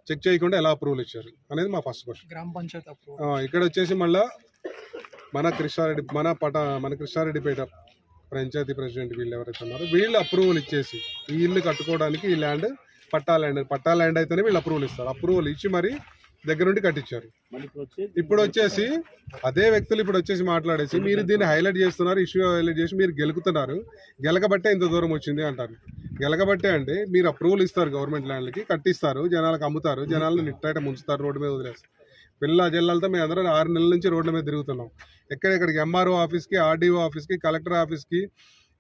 Check చేయకుండా ఎలా approval ఇచ్చారు అనేది మా ఫస్ట్ క్వశ్చన్. గ్రామ పంచాయతీ అప్రూవల్. ఇక్కడ వచ్చేసి మళ్ళీ మన కృష్ణారెడ్డిపేట పంచాయతీ ప్రెసిడెంట్ వీళ్ళు ఎవరైతే ఉన్నారో వీళ్ళు అప్రూవల్ ఇచ్చేసి ఈ ఇల్లు కట్టుకోవడానికి ఈ ల్యాండ్ పట్టా ల్యాండ్ అయితేనే వీళ్ళు అప్రూవల్ ఇస్తారు. అప్రూవల్ ఇచ్చి మరి దగ్గర నుండి కట్టించారు. ఇప్పుడు వచ్చేసి అదే వ్యక్తులు ఇప్పుడు వచ్చేసి మాట్లాడేసి మీరు దీన్ని హైలైట్ చేస్తున్నారు, ఇష్యూ హైలైట్ చేసి మీరు గెలుకుతున్నారు, గెలకబట్టే ఇంత దూరం వచ్చింది అంటారు. గెలకబట్టే అంటే మీరు అప్రూవల్ ఇస్తారు, గవర్నమెంట్ ల్యాండ్లకి కట్టిస్తారు, జనాలకు అమ్ముతారు, జనాలను నిట్టేట ముంచుతారు, రోడ్డు మీద వదిలేస్తారు. పిల్ల జిల్లాలతో మేము అందరం 6 నెలల నుంచి రోడ్ల మీద తిరుగుతున్నాం. ఎక్కడెక్కడికి ఎంఆర్ఓ ఆఫీస్కి, ఆర్డీఓ ఆఫీస్కి, కలెక్టర్ ఆఫీస్కి,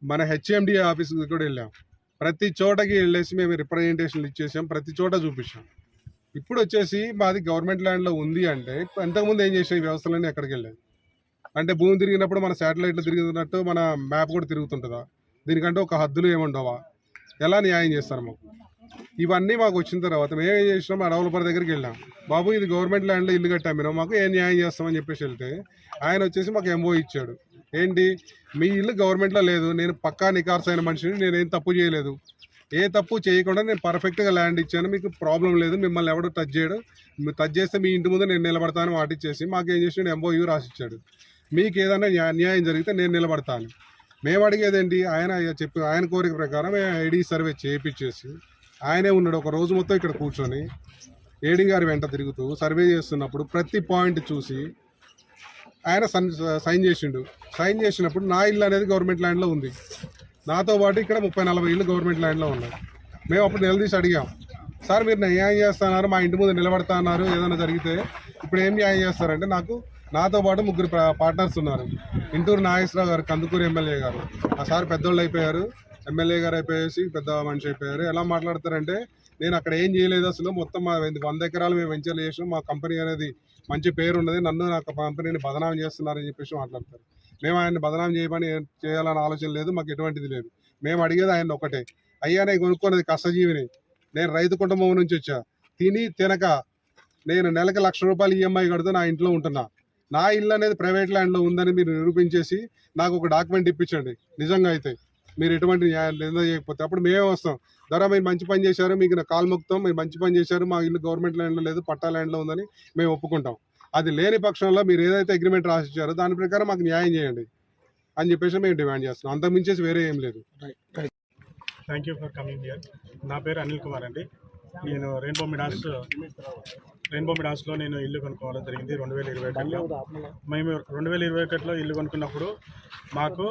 మన హెచ్ఎండిఏ ఆఫీస్కి కూడా వెళ్ళాం. ప్రతి చోటకి వెళ్ళేసి మేము రిప్రజెంటేషన్లు ఇచ్చేసాం, ప్రతి చోట చూపించాం. ఇప్పుడు వచ్చేసి మాది గవర్నమెంట్ ల్యాండ్లో ఉంది అంటే ఇంతకుముందు ఏం చేసే ఈ వ్యవస్థలన్నీ ఎక్కడికి వెళ్ళేది అంటే భూమి తిరిగినప్పుడు మన శాటిలైట్లు తిరుగుతున్నట్టు మన మ్యాప్ కూడా తిరుగుతుంటుందా? దీనికంటే ఒక హద్దులు ఏముండవా? ఎలా న్యాయం చేస్తారు మాకు? ఇవన్నీ మాకు వచ్చిన తర్వాత మేము ఏం చేసినాం, ఆ డెవలపర్ దగ్గరికి వెళ్ళాం. బాబు ఇది గవర్నమెంట్ ల్యాండ్లో ఇల్లు కట్టాం, మీరు మాకు ఏం న్యాయం చేస్తామని చెప్పేసి వెళ్తే ఆయన వచ్చేసి మాకు ఎంఓ ఇచ్చాడు. ఏంటి, మీ ఇల్లు గవర్నమెంట్లో లేదు, నేను పక్కా నికార్స్ అయిన మనిషిని, నేనేం తప్పు చేయలేదు, ఏ తప్పు చేయకుండా నేను పర్ఫెక్ట్గా ల్యాండ్ ఇచ్చాను, మీకు ప్రాబ్లం లేదు, మిమ్మల్ని ఎవడు టచ్ చేయడు, మీరు టచ్ చేస్తే మీ ఇంటి ముందు నేను నిలబడతాను వాటిచ్చేసి మాకేం చేసి ఎంఓయూ రాసిచ్చాడు. మీకు ఏదైనా న్యాయం జరిగితే నేను నిలబడతాను. మేము అడిగేది ఏంటి, ఆయన కోరిక ప్రకారం ఐడి సర్వే చేయించేసి ఆయనే ఉన్నాడు ఒక రోజు మొత్తం ఇక్కడ కూర్చొని ఏడీ గారి వెంట తిరుగుతూ సర్వే చేస్తున్నప్పుడు ప్రతి పాయింట్ చూసి ఆయన సైన్ చేసిండు. సైన్ చేసినప్పుడు నా ఇల్లు అనేది గవర్నమెంట్ ల్యాండ్లో ఉంది, నాతో పాటు ఇక్కడ 30-40 ఇళ్ళు గవర్నమెంట్ ల్యాండ్లో ఉన్నాయి. మేము అప్పుడు నిలదీసి అడిగాం, సార్ మీరు న్యాయం చేస్తున్నారు, మా ఇంటి ముందు నిలబడతా అన్నారు, ఏదైనా జరిగితే ఇప్పుడు ఏం న్యాయం చేస్తారంటే నాతో పాటు 3 పార్ట్నర్స్ ఉన్నారు. ఇంటూరు నాగేశ్వరరావు గారు, కందుకూరు ఎమ్మెల్యే గారు, ఆ సార్ పెద్దోళ్ళు అయిపోయారు, ఎమ్మెల్యే గారు అయిపోయేసి పెద్ద మనిషి అయిపోయారు. ఎలా మాట్లాడతారంటే నేను అక్కడ ఏం చేయలేదు, అసలు మొత్తం మా 100 ఎకరాలు మేము వెంచర్లు చేసాం, మా కంపెనీ అనేది మంచి పేరు ఉన్నది, నన్ను నా కంపెనీని బదనాం చేస్తున్నారని చెప్పేసి మాట్లాడతారు. మేము ఆయన్ని బదనాం చేయాలని ఆలోచన లేదు, మాకు ఎటువంటిది లేదు. మేము అడిగేది ఆయన ఒకటే, అయ్యా నేను కొనుక్కున్నది కష్టజీవిని, నేను రైతు కుటుంబం నుంచి వచ్చా, తినక నేను నెలకు ₹1,00,000 ఈఎంఐ కడుతూ నా ఇంట్లో ఉంటున్నా, నా ఇల్లు అనేది ప్రైవేట్ ల్యాండ్లో ఉందని మీరు నిరూపించేసి నాకు ఒక డాక్యుమెంట్ ఇప్పించండి. నిజంగా అయితే మీరు ఎటువంటి నిర్ణయం చేయకపోతే అప్పుడు మేమే వస్తాం, ద్వారా మీరు మంచి పని చేశారు, మీకు నా కాలు మొక్కుతాం, మీరు మంచి పని చేశారు, మా ఇల్లు గవర్నమెంట్ ల్యాండ్లో లేదు పట్టా ల్యాండ్లో ఉందని మేము ఒప్పుకుంటాం. అది లేని పక్షంలో మీరు ఏదైతే అగ్రిమెంట్ రాసిచ్చారో దాని ప్రకారం మాకు న్యాయం చేయండి అని చెప్పేసి మేము డిమాండ్ చేస్తున్నాం. అంతకు మించేసి వేరే ఏం లేదు. Thank you for coming here. నా పేరు అనిల్ కుమార్ అండి. నేను రెయిన్బో మిడాస్లో నేను ఇల్లు కొనుక్కోవడం జరిగింది 2021లో. మేము 2021లో ఇల్లు కొనుక్కున్నప్పుడు మాకు